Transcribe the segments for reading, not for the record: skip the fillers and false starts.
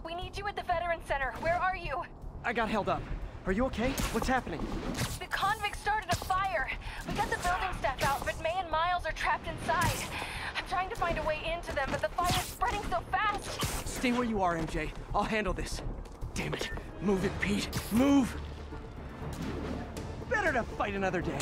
We need you at the Veteran Center. Where are you? I got held up. Are you okay? What's happening? The convicts started a fire. We got the building staff out, but May and Miles are trapped inside. I'm trying to find a way into them, but the fire's spreading so fast. Stay where you are, MJ. I'll handle this. Damn it. Move it, Pete. Move! Better to fight another day.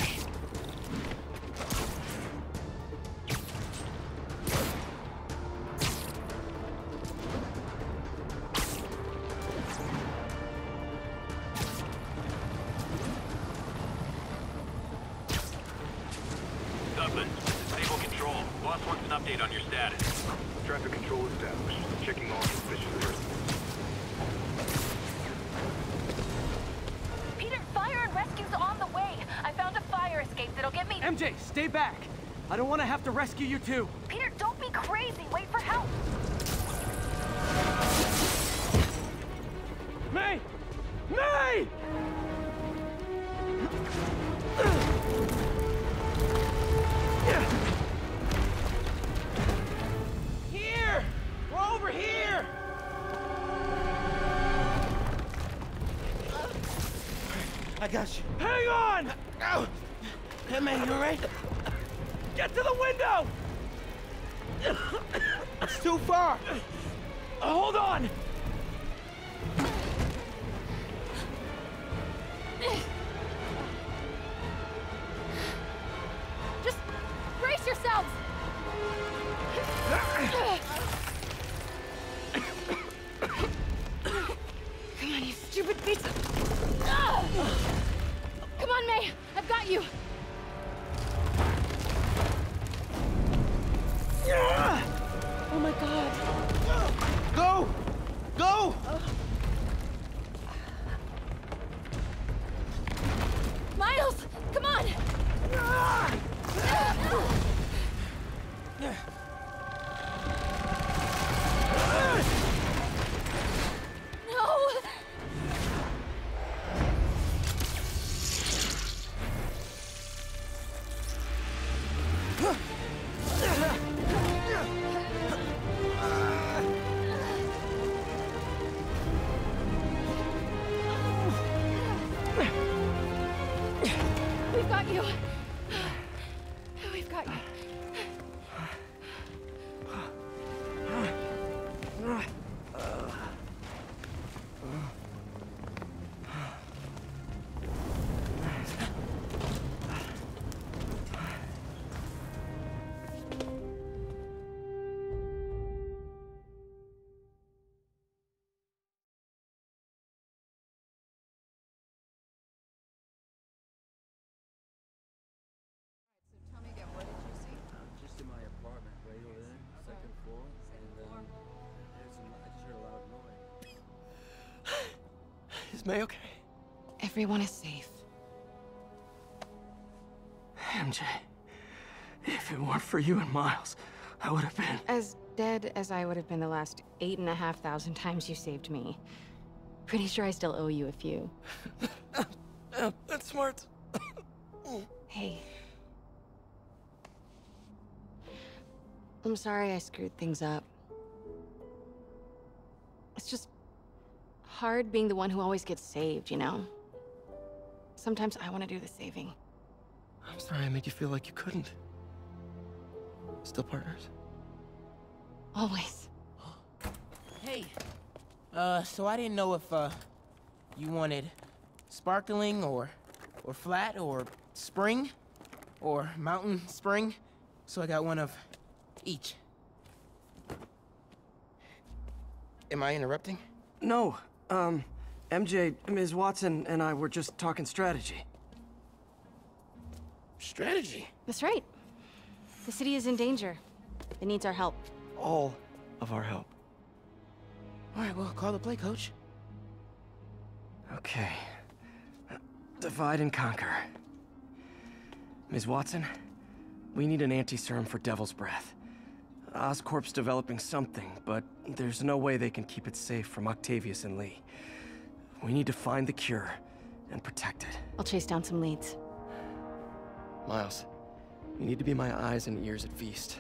Dublin, stable control. Boss wants an update on your status. Traffic control established. Checking all suspicious persons. Peter, fire and rescue's on the way. I found a fire escape that'll get me... MJ, stay back. I don't want to have to rescue you too. Peter, don't be crazy. Wait for help. May! May! Here! We're over here! I got you. Hang on! Ow! Hey, man, you alright? Get to the window! It's too far. Hold on! Just brace yourselves. Come on, you stupid piece of... Come on, May. I've got you. Oh my God. Go! Go! Miles, come on. No. We've got you. We've got you. Just in my apartment, right over there, second floor, and there's some, I just heard a loud noise. Is May okay? Everyone is safe. MJ, if it weren't for you and Miles, I would have been... As dead as I would have been the last 8,500 times you saved me. Pretty sure I still owe you a few. That's smart. Hey. I'm sorry I screwed things up. It's just hard being the one who always gets saved, you know? Sometimes I want to do the saving. I'm sorry I made you feel like you couldn't. Still partners? Always. Hey. So I didn't know if, you wanted sparkling or flat or spring or mountain spring. So I got one of each. Am I interrupting? No. MJ, Ms. Watson, and I were just talking strategy. Strategy? That's right. The city is in danger. It needs our help. All of our help. All right, well, call the play, coach. Okay. Divide and conquer. Ms. Watson, we need an anti-serum for Devil's Breath. Oscorp's developing something, but there's no way they can keep it safe from Octavius and Lee. We need to find the cure and protect it. I'll chase down some leads. Miles, you need to be my eyes and ears at Feast.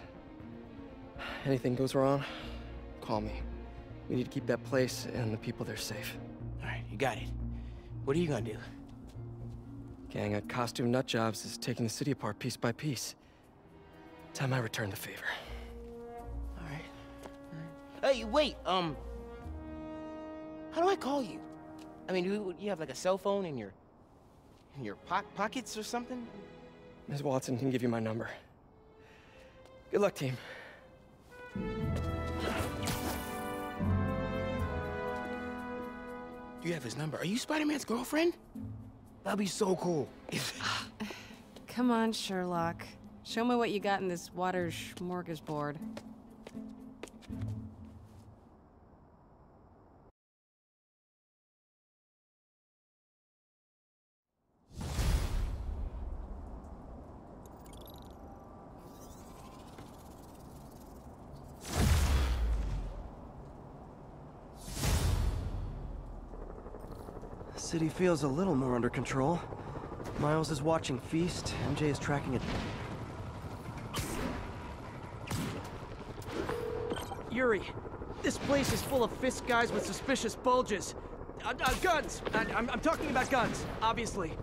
Anything goes wrong, call me. We need to keep that place and the people there safe. All right, you got it. What are you gonna do? Gang of costume nut jobs is taking the city apart piece by piece. Time I return the favor. All right. Hey, wait, how do I call you? I mean, do you have like a cell phone in your pockets or something? Ms. Watson can give you my number. Good luck, team. You have his number. Are you Spider-Man's girlfriend? That'd be so cool. Come on, Sherlock. Show me what you got in this water smorgasbord. City feels a little more under control. Miles is watching Feast, MJ is tracking it. Yuri, this place is full of fist guys with suspicious bulges. Guns! I'm talking about guns, obviously.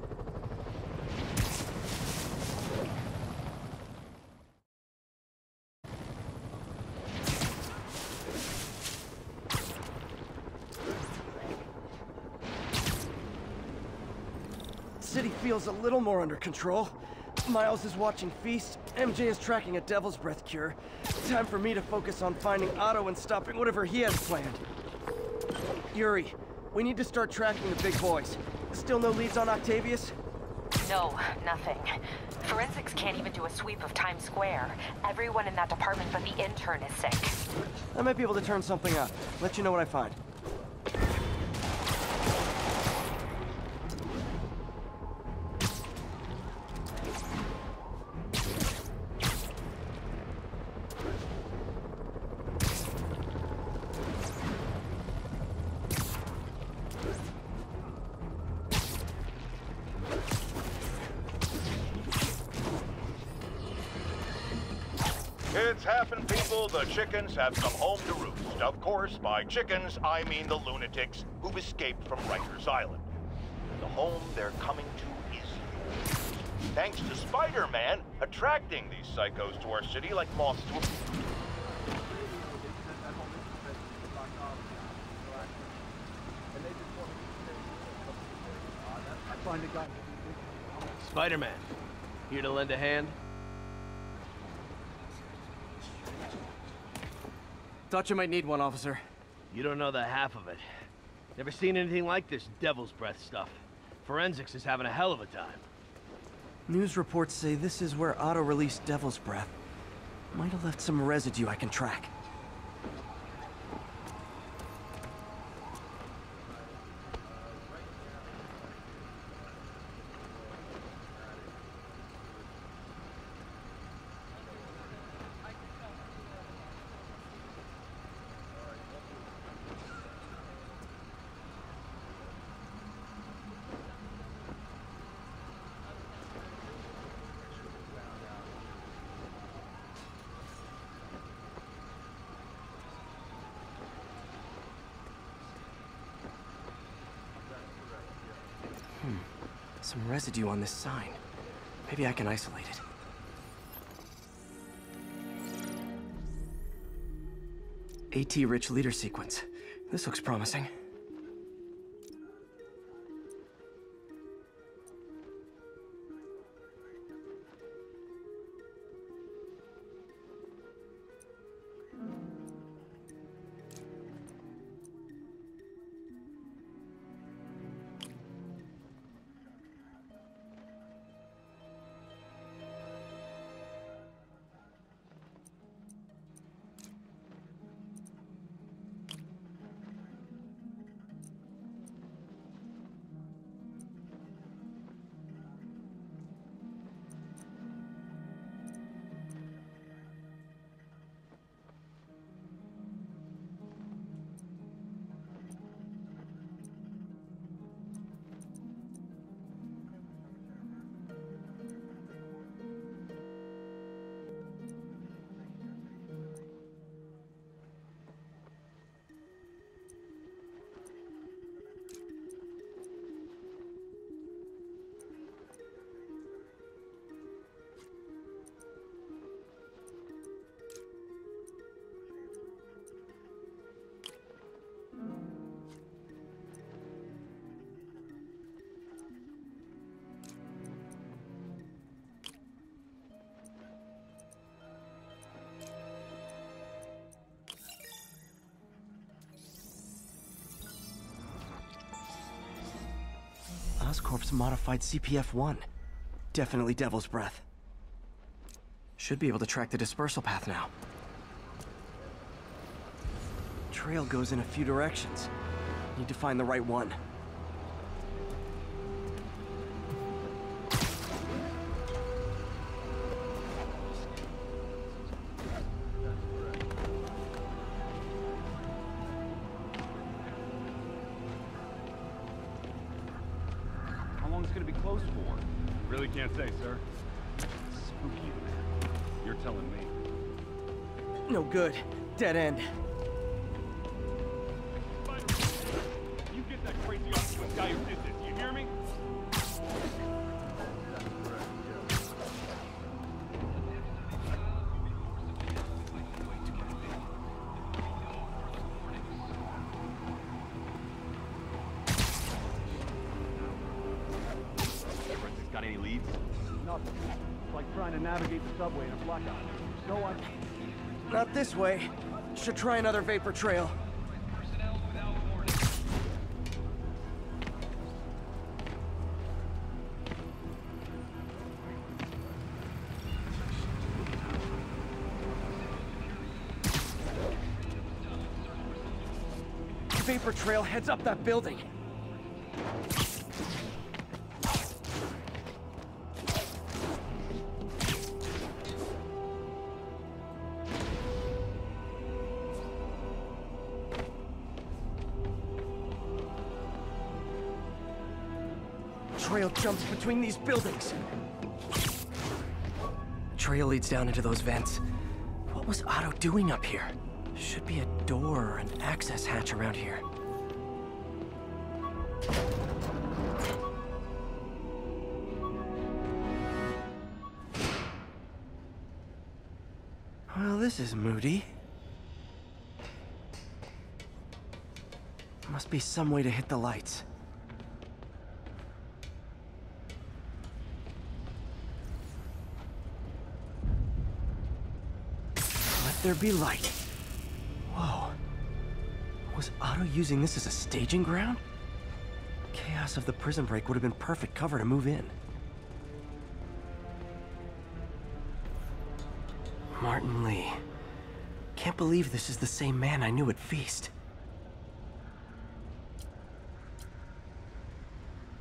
City feels a little more under control. Miles is watching Feast, MJ is tracking a Devil's Breath cure. Time for me to focus on finding Otto and stopping whatever he has planned. Yuri, we need to start tracking the big boys. Still no leads on Octavius? No, nothing. Forensics can't even do a sweep of Times Square. Everyone in that department but the intern is sick. I might be able to turn something up. Let you know what I find. It's happened, people. The chickens have come home to roost. Of course, by chickens, I mean the lunatics who've escaped from Rikers Island. The home they're coming to is yours. Thanks to Spider-Man attracting these psychos to our city like moths to a... Spider-Man, here to lend a hand? Thought you might need one, officer. You don't know the half of it. Never seen anything like this Devil's Breath stuff. Forensics is having a hell of a time. News reports say this is where Otto released Devil's Breath. Might have left some residue I can track. Some residue on this sign. Maybe I can isolate it. AT-rich leader sequence. This looks promising. Oscorp's modified CPF-1. Definitely Devil's Breath. Should be able to track the dispersal path now. Trail goes in a few directions. Need to find the right one. How long is it gonna be closed for? Really can't say, sir. Spooky, man. You're telling me. No good. Dead end. You get that crazy off to a guy who did this, you hear me? Got any leads? Nothing. It's like trying to navigate the subway in a blackout. So I... Not this way. Should try another vapor trail. Vapor trail heads up that building. Trail jumps between these buildings. Trail leads down into those vents. What was Otto doing up here? Should be a door or an access hatch around here. Well, this is moody. Must be some way to hit the lights. Let there be light. Whoa. Was Otto using this as a staging ground? Chaos of the prison break would have been perfect cover to move in. Martin Lee. Can't believe this is the same man I knew at Feast.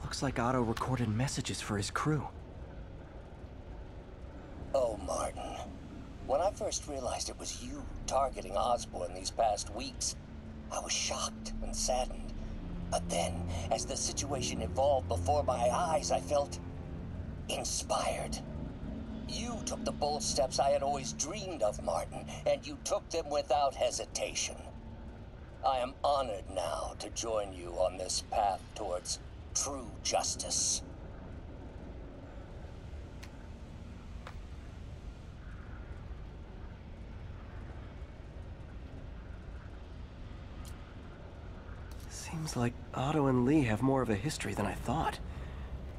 Looks like Otto recorded messages for his crew. Oh, Martin. When I first realized it was you targeting Osborn these past weeks, I was shocked and saddened. But then, as the situation evolved before my eyes, I felt inspired. You took the bold steps I had always dreamed of, Martin, and you took them without hesitation. I am honored now to join you on this path towards true justice. Seems like Otto and Lee have more of a history than I thought.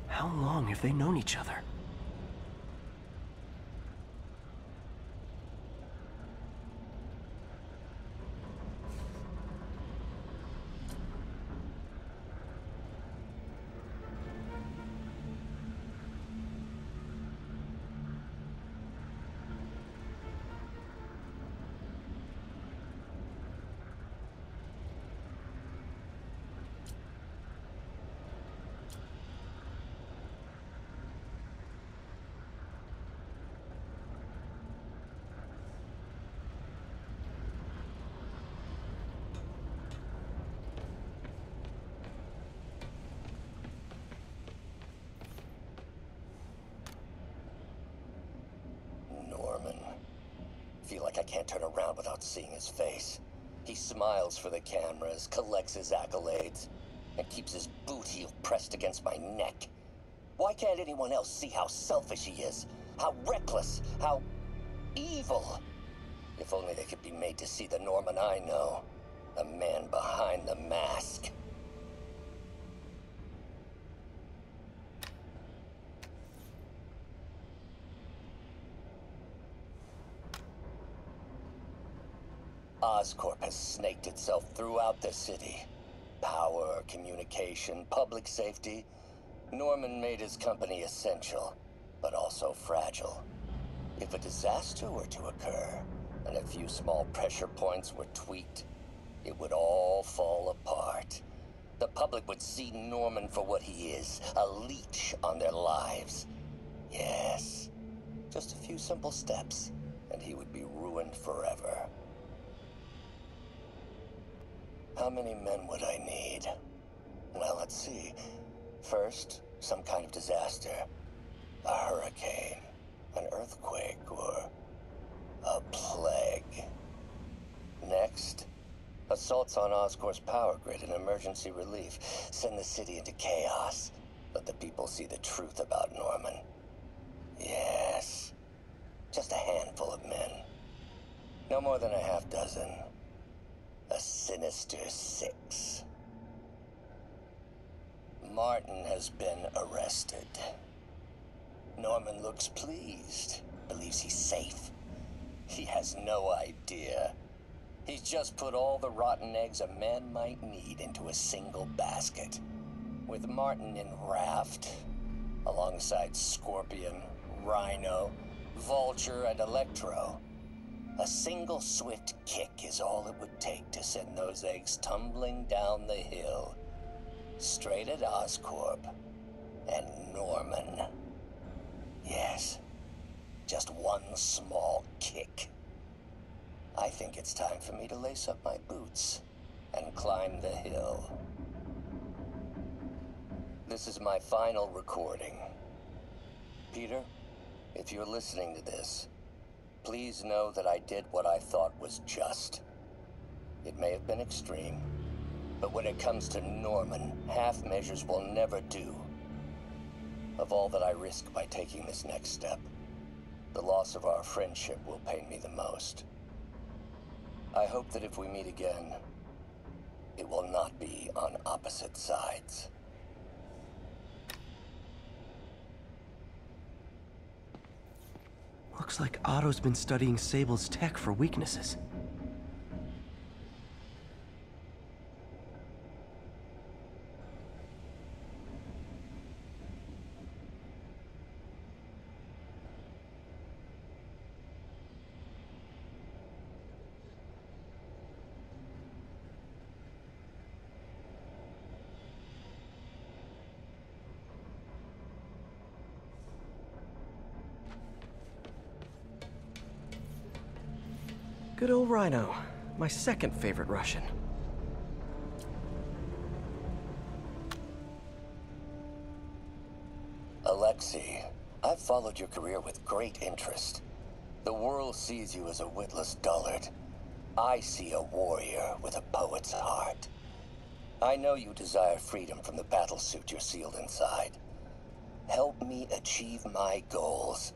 How long have they known each other? Feel like I can't turn around without seeing his face. He smiles for the cameras, collects his accolades, and keeps his boot heel pressed against my neck. Why can't anyone else see how selfish he is? How reckless, how evil? If only they could be made to see the Norman I know. The man behind the mask. Oscorp has snaked itself throughout the city. Power, communication, public safety. Norman made his company essential, but also fragile. If a disaster were to occur, and a few small pressure points were tweaked, it would all fall apart. The public would see Norman for what he is, a leech on their lives. Yes, just a few simple steps, and he would be ruined forever. How many men would I need? Well, let's see. First, some kind of disaster. A hurricane, an earthquake, or a plague. Next, assaults on Oscorp's power grid and emergency relief. Send the city into chaos. Let the people see the truth about Norman. Yes, just a handful of men. No more than a half dozen. A sinister 6. Martin has been arrested. Norman looks pleased, believes he's safe. He has no idea. He's just put all the rotten eggs a man might need into a single basket. With Martin in raft, alongside Scorpion, Rhino, Vulture, and Electro. A single swift kick is all it would take to send those eggs tumbling down the hill. Straight at Oscorp and Norman. Yes, just one small kick. I think it's time for me to lace up my boots and climb the hill. This is my final recording. Peter, if you're listening to this, please know that I did what I thought was just. It may have been extreme, but when it comes to Norman, half measures will never do. Of all that I risk by taking this next step, the loss of our friendship will pain me the most. I hope that if we meet again, it will not be on opposite sides. Looks like Otto's been studying Sable's tech for weaknesses. Good old Rhino, my second favorite Russian. Alexei, I've followed your career with great interest. The world sees you as a witless dullard. I see a warrior with a poet's heart. I know you desire freedom from the battlesuit you're sealed inside. Help me achieve my goals,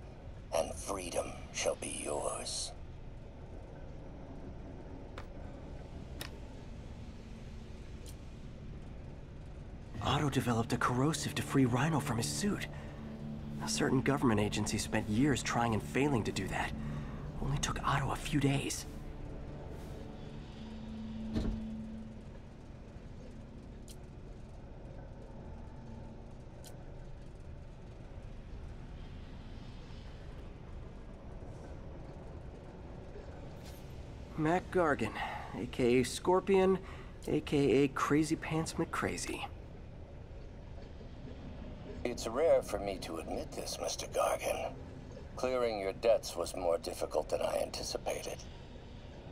and freedom shall be yours. Otto developed a corrosive to free Rhino from his suit. A certain government agency spent years trying and failing to do that. Only took Otto a few days. Mac Gargan, aka Scorpion, aka Crazy Pants McCrazy. It's rare for me to admit this, Mr. Gargan. Clearing your debts was more difficult than I anticipated.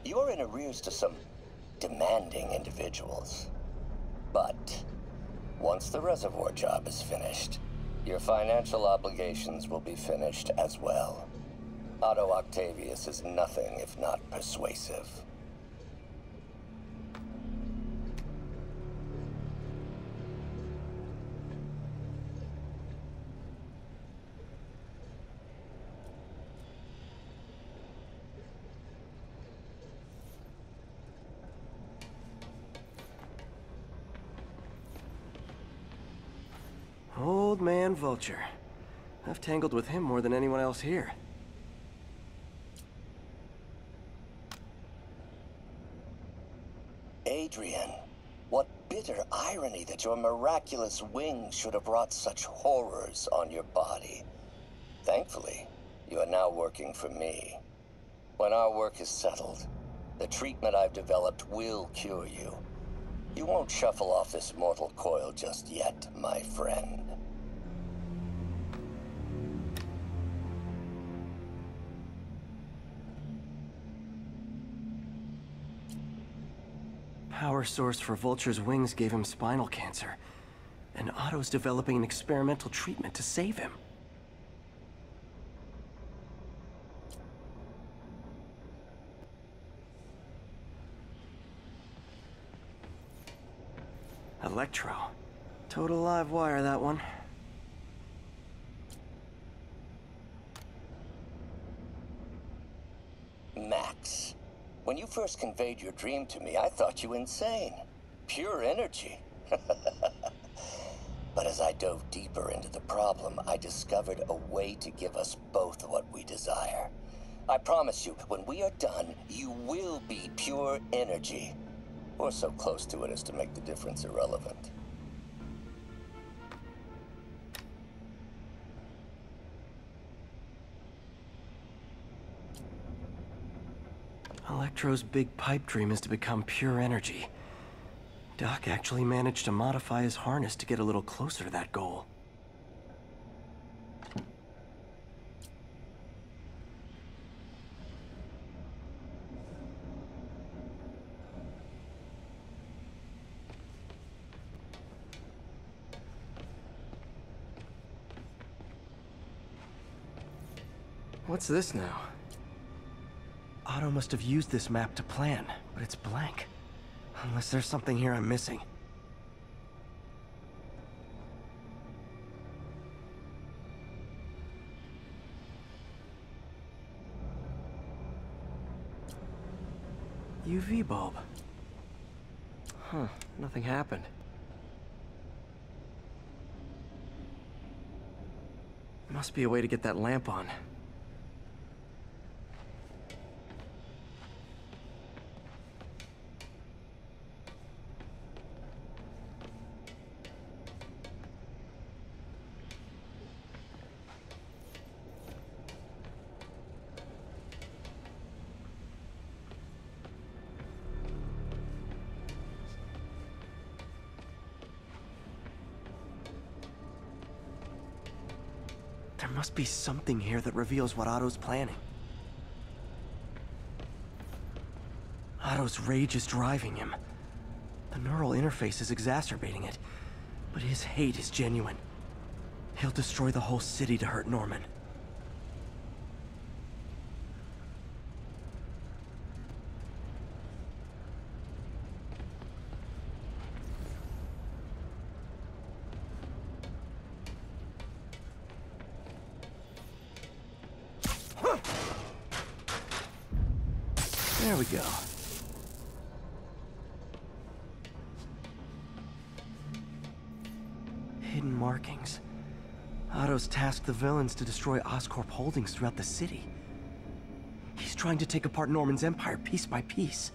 You're in arrears to some demanding individuals. But once the reservoir job is finished, your financial obligations will be finished as well. Otto Octavius is nothing if not persuasive. Old man Vulture. I've tangled with him more than anyone else here. Adrian, what bitter irony that your miraculous wings should have brought such horrors on your body. Thankfully, you are now working for me. When our work is settled, the treatment I've developed will cure you. You won't shuffle off this mortal coil just yet, my friend. Power source for Vulture's wings gave him spinal cancer, and Otto's developing an experimental treatment to save him. Electro. Total live wire, that one. Max, when you first conveyed your dream to me, I thought you insane. Pure energy. But as I dove deeper into the problem, I discovered a way to give us both what we desire. I promise you, when we are done, you will be pure energy. Or so close to it as to make the difference irrelevant. Electro's big pipe dream is to become pure energy. Doc actually managed to modify his harness to get a little closer to that goal. What's this now? Otto must have used this map to plan, but it's blank. Unless there's something here I'm missing. UV bulb. Huh, nothing happened. Must be a way to get that lamp on. There must be something here that reveals what Otto's planning. Otto's rage is driving him. The neural interface is exacerbating it, but his hate is genuine. He'll destroy the whole city to hurt Norman. There we go. Hidden markings. Otto's tasked the villains to destroy Oscorp holdings throughout the city. He's trying to take apart Norman's empire piece by piece.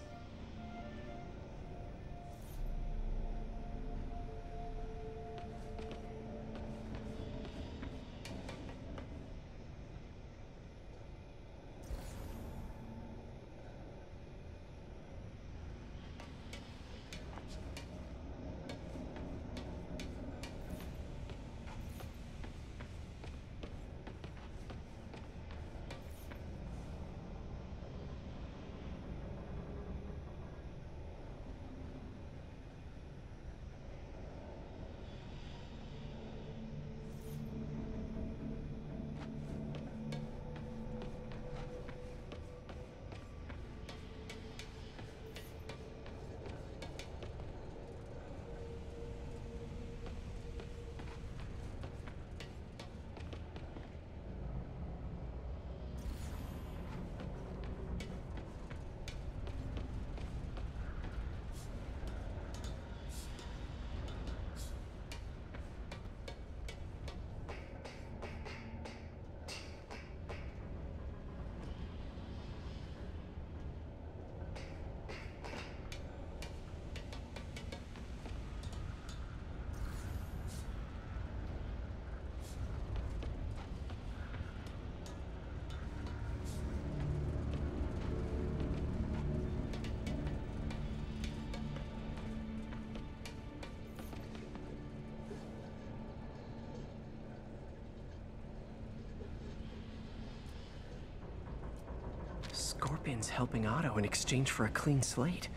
Scorpion's helping Otto in exchange for a clean slate.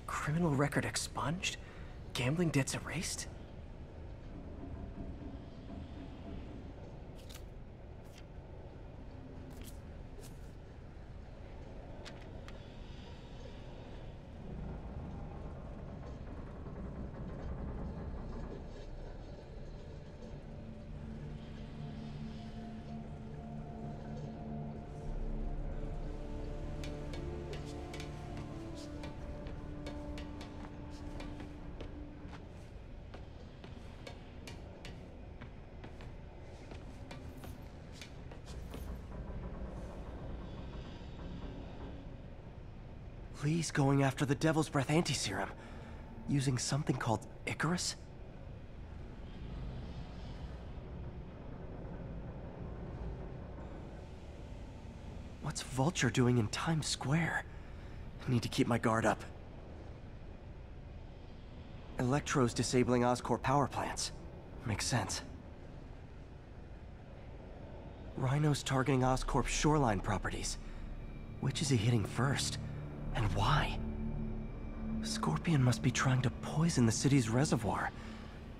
Criminal record expunged? Gambling debts erased? Lee's going after the Devil's Breath anti-serum, using something called Icarus? What's Vulture doing in Times Square? I need to keep my guard up. Electro's disabling Oscorp power plants. Makes sense. Rhino's targeting Oscorp's shoreline properties. Which is he hitting first? And why? Scorpion must be trying to poison the city's reservoir.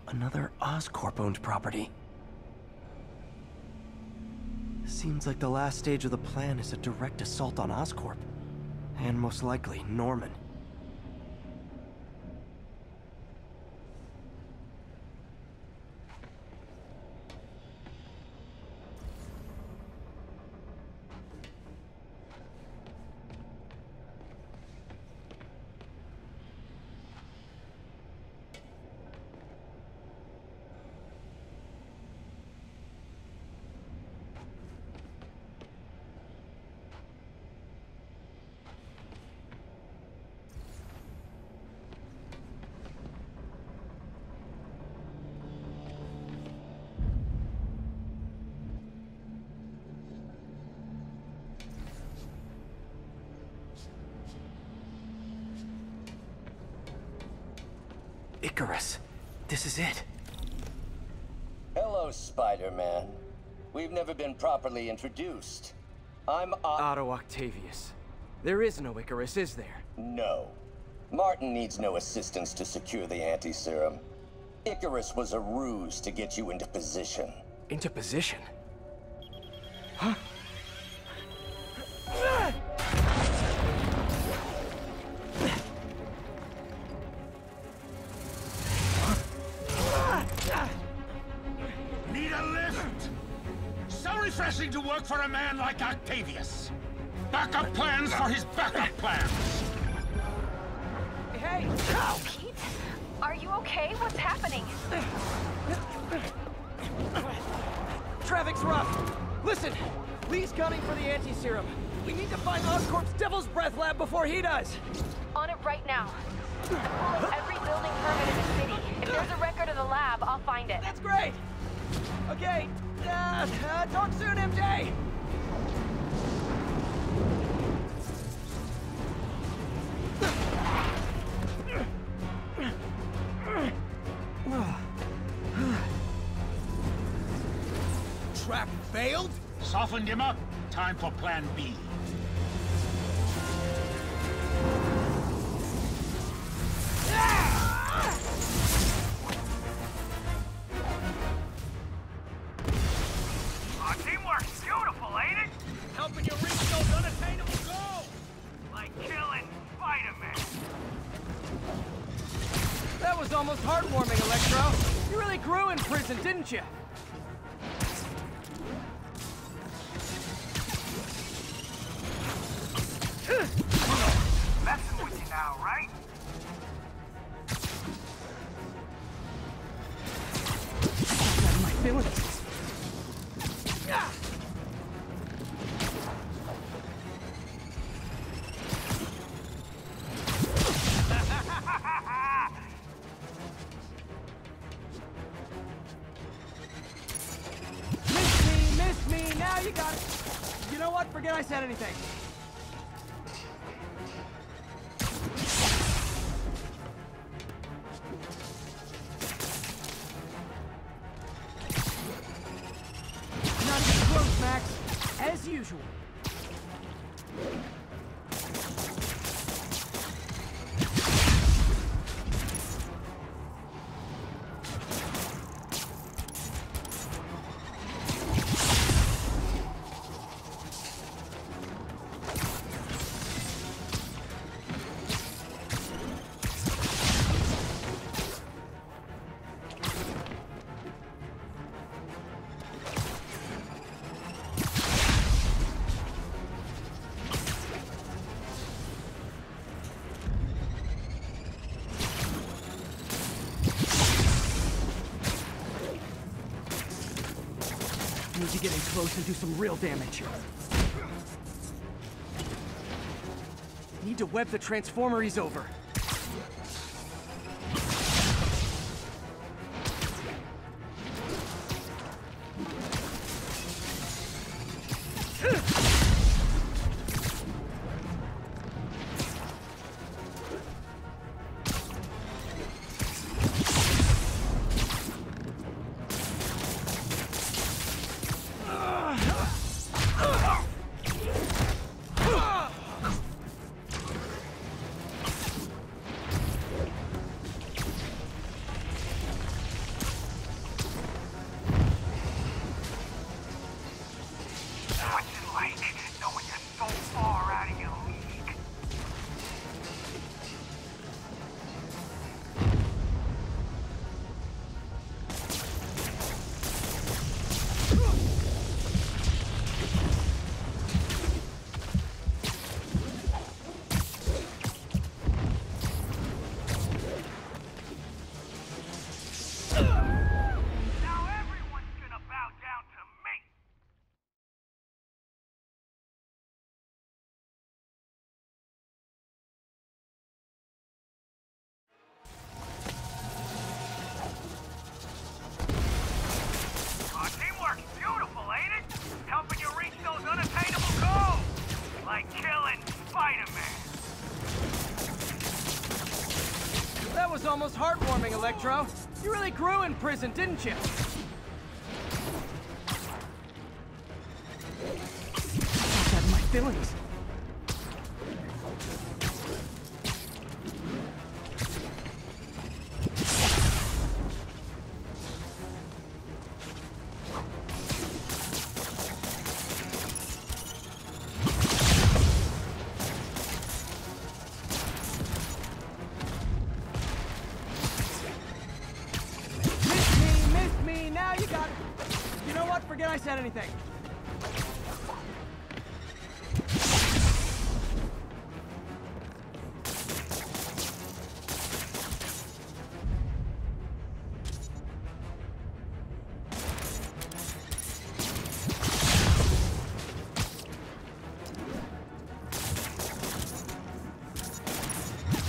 Another Oscorp-owned property. Seems like the last stage of the plan is a direct assault on Oscorp. And most likely, Norman. Icarus. This is it. Hello, Spider-Man. We've never been properly introduced. I'm Otto Octavius. There is no Icarus, is there? No. Martin needs no assistance to secure the anti-serum. Icarus was a ruse to get you into position. Into position? Huh? Need a lift? So refreshing to work for a man like Octavius. Backup plans for his backup plans. Hey! Oh, Pete? Are you okay? What's happening? Traffic's rough. Listen, Lee's gunning for the anti-serum. We need to find Oscorp's Devil's Breath lab before he does. On it right now. I'm pulling every building permit in the city. If there's a record of the lab, I'll find it. That's great! Okay, talk soon, MJ! Trap failed? Softened him up. Time for plan B. Our teamwork's beautiful, ain't it? Helping you reach those unattainable goals! Like killing Spider-Man. That was almost heartwarming, Electro. You really grew in prison, didn't you? Messing with you now, right? My feelings. Miss me, now you got it. You know what? Forget I said anything. Not even close, Max. As usual. get in close and do some real damage. Need to web the transformer he's over. That was almost heartwarming, Electro. You really grew in prison, didn't you? Got that in my feelings. Forget I said anything.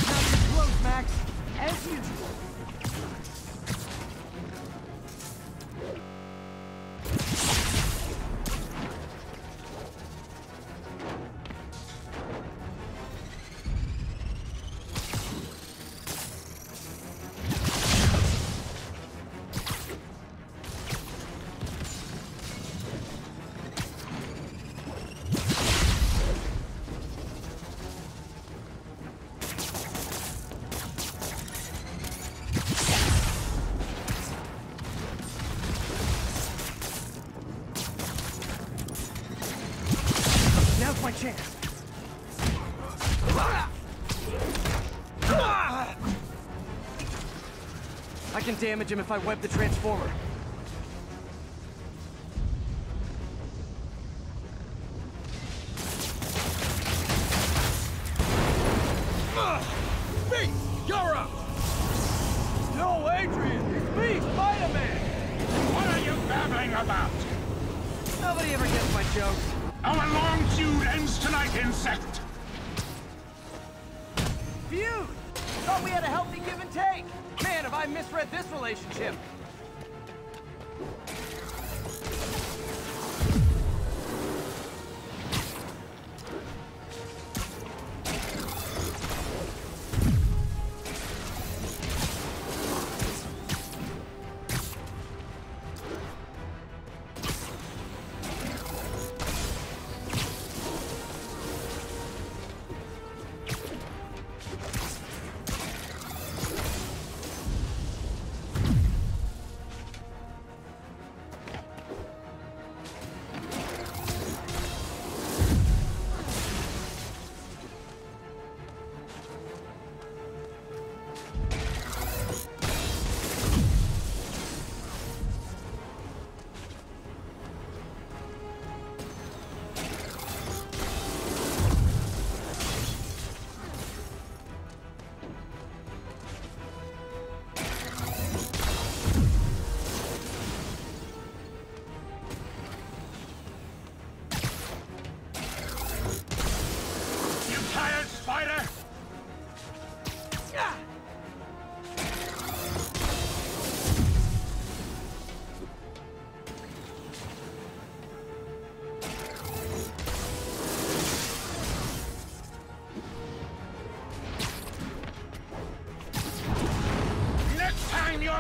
Now you're close, Max, as usual. Now's my chance. I can damage him if I web the transformer. Me! You're up! No, Adrian! It's me, Spider-Man! What are you babbling about? Nobody ever gets my jokes. Our long feud ends tonight, insect! Feud? Thought we had a healthy give and take. Man, have I misread this relationship.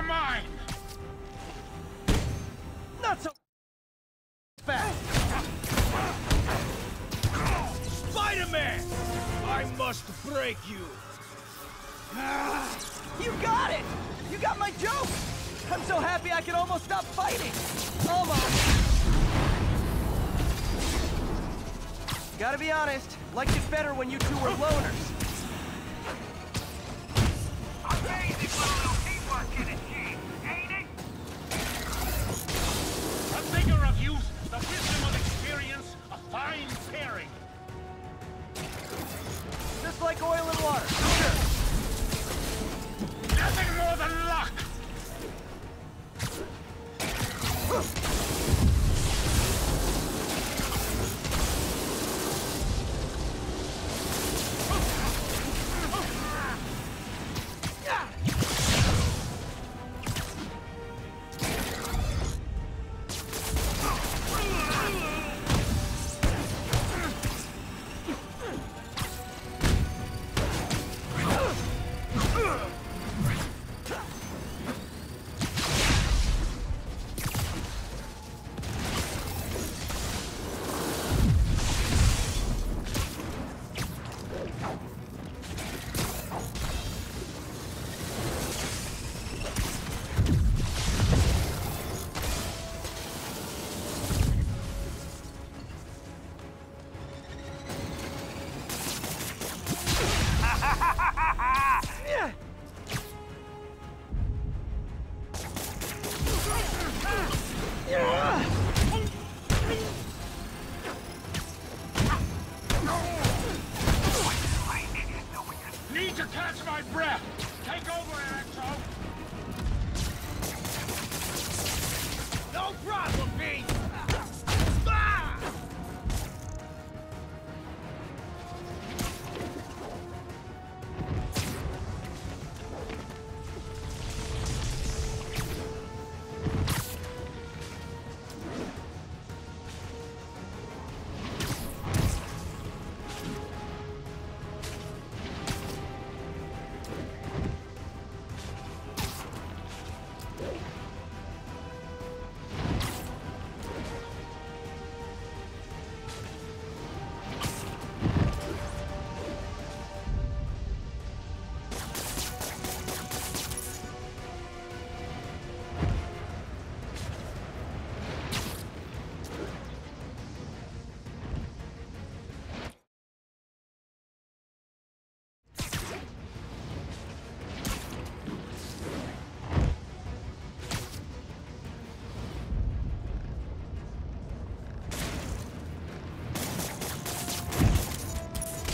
mine! Not so fast! Spider-Man! I must break you! You got it! You got my joke! I'm so happy I could almost stop fighting! Almost! Gotta be honest, liked it better when you two were loners. Amazing what a little teamwork can achieve, ain't it? The vigor of youth, the wisdom of experience, a fine pairing. Just like oil and water, sure. Nothing more than luck! Need to catch my breath! Take over, Electro! No problem, Pete!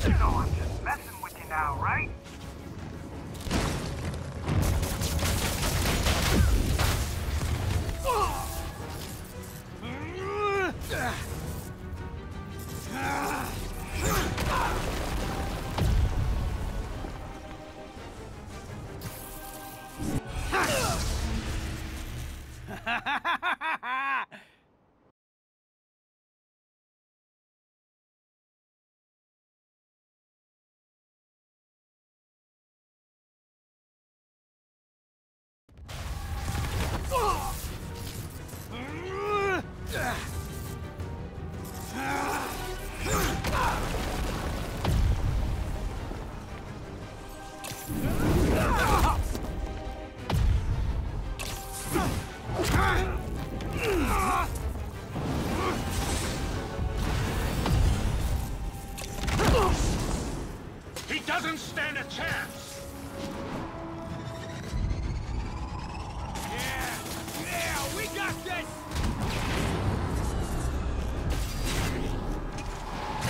You know I'm just messing with you now, right? He doesn't stand a chance! Yeah, we got this!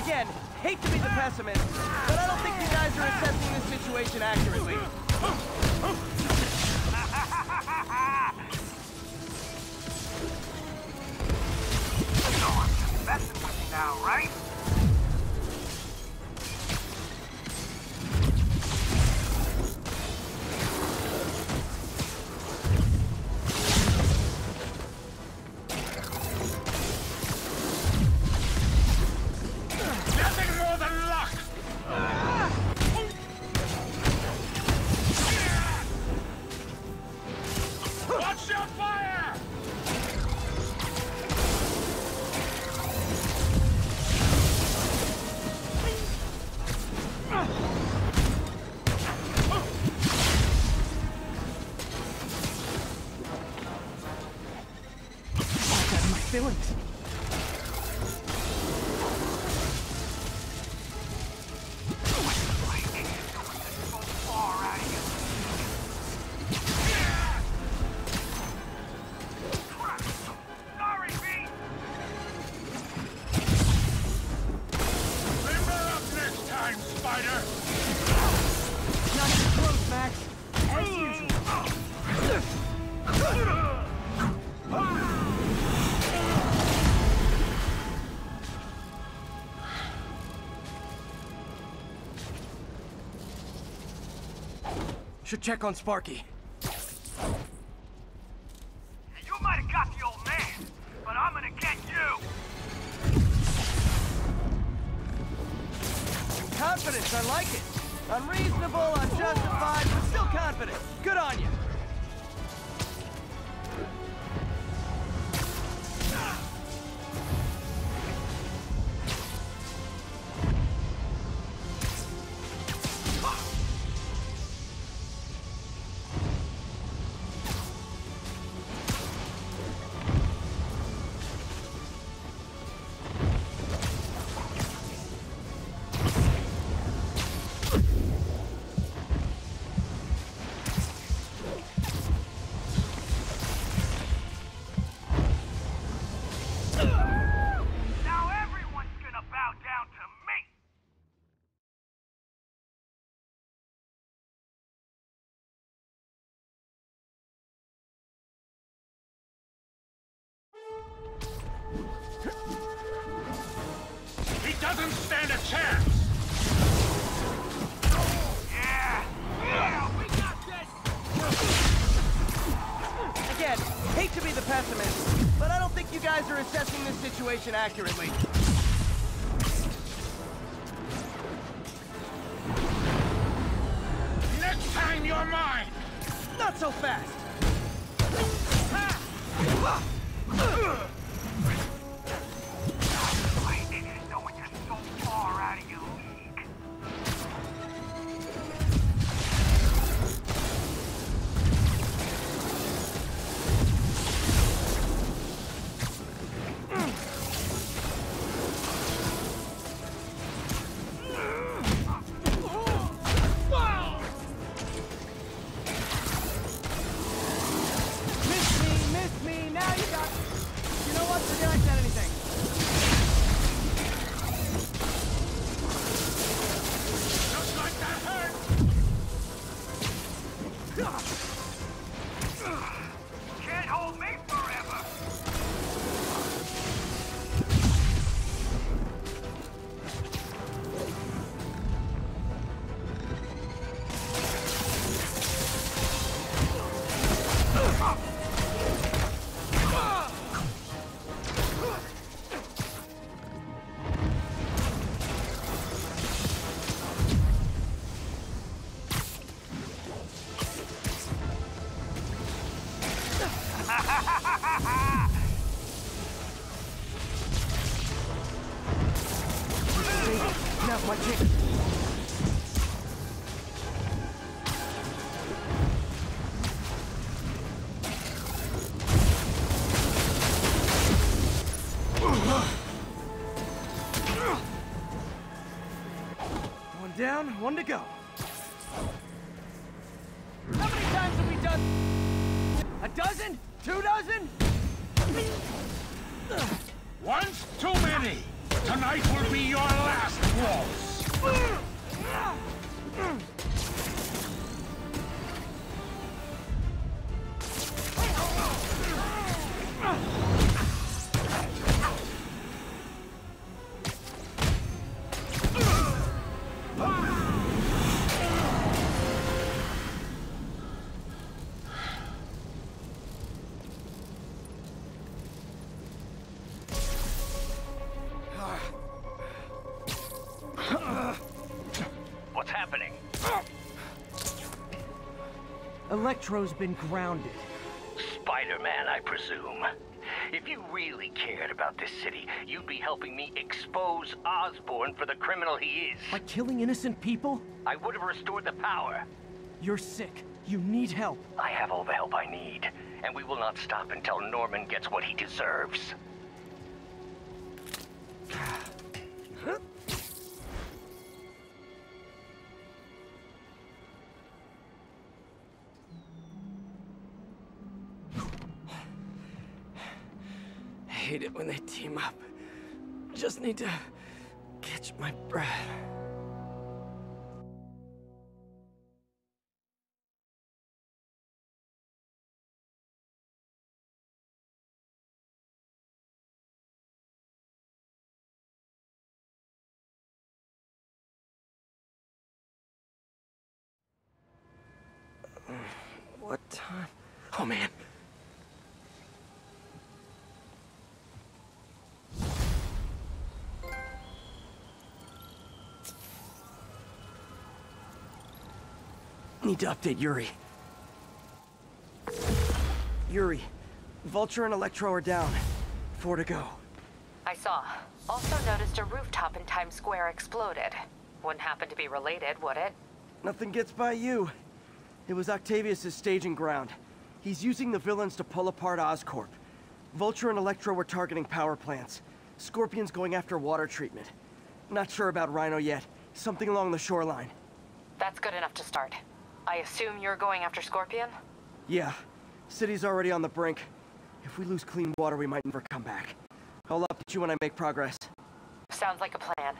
Again, hate to be the pessimist, but I don't think you guys are assessing this situation accurately. You know I'm just messing with you now, right? Nothing more than luck! spider! Not even close, Max. As usual. Should check on Sparky. You might have got the old man, but I'm gonna get you! Confidence, I like it. Unreasonable, unjustified, but still confident. Good on you. Now everyone's gonna bow down to me! He doesn't stand a chance! Yeah! Yeah! We got this! Again, hate to be the pessimist, but I don't think you guys are assessing this situation accurately. Next time you're mine! Not so fast! I didn't know it just so far out of your league. Miss me, now you got... You know what? Forget I said anything. Looks like that hurt! Can't hold me forever! Now's my chance. One down, one to go. How many times have we done? A dozen? 2 dozen? Once too many! Tonight will be your last waltz! What's happening? Electro's been grounded. Spider-Man, I presume. If you really cared about this city, you'd be helping me expose Osborn for the criminal he is. By killing innocent people? I would have restored the power. You're sick. You need help. I have all the help I need, and we will not stop until Norman gets what he deserves. I hate it when they team up. Just need to catch my breath. What time? Oh, man. Need to update Yuri. Yuri, Vulture and Electro are down. 4 to go. I saw. Also noticed a rooftop in Times Square exploded. Wouldn't happen to be related, would it? Nothing gets by you. It was Octavius' staging ground. He's using the villains to pull apart Oscorp. Vulture and Electro were targeting power plants. Scorpion's going after water treatment. Not sure about Rhino yet. Something along the shoreline. That's good enough to start. I assume you're going after Scorpion? Yeah. City's already on the brink. If we lose clean water, we might never come back. I'll update you when I make progress. Sounds like a plan.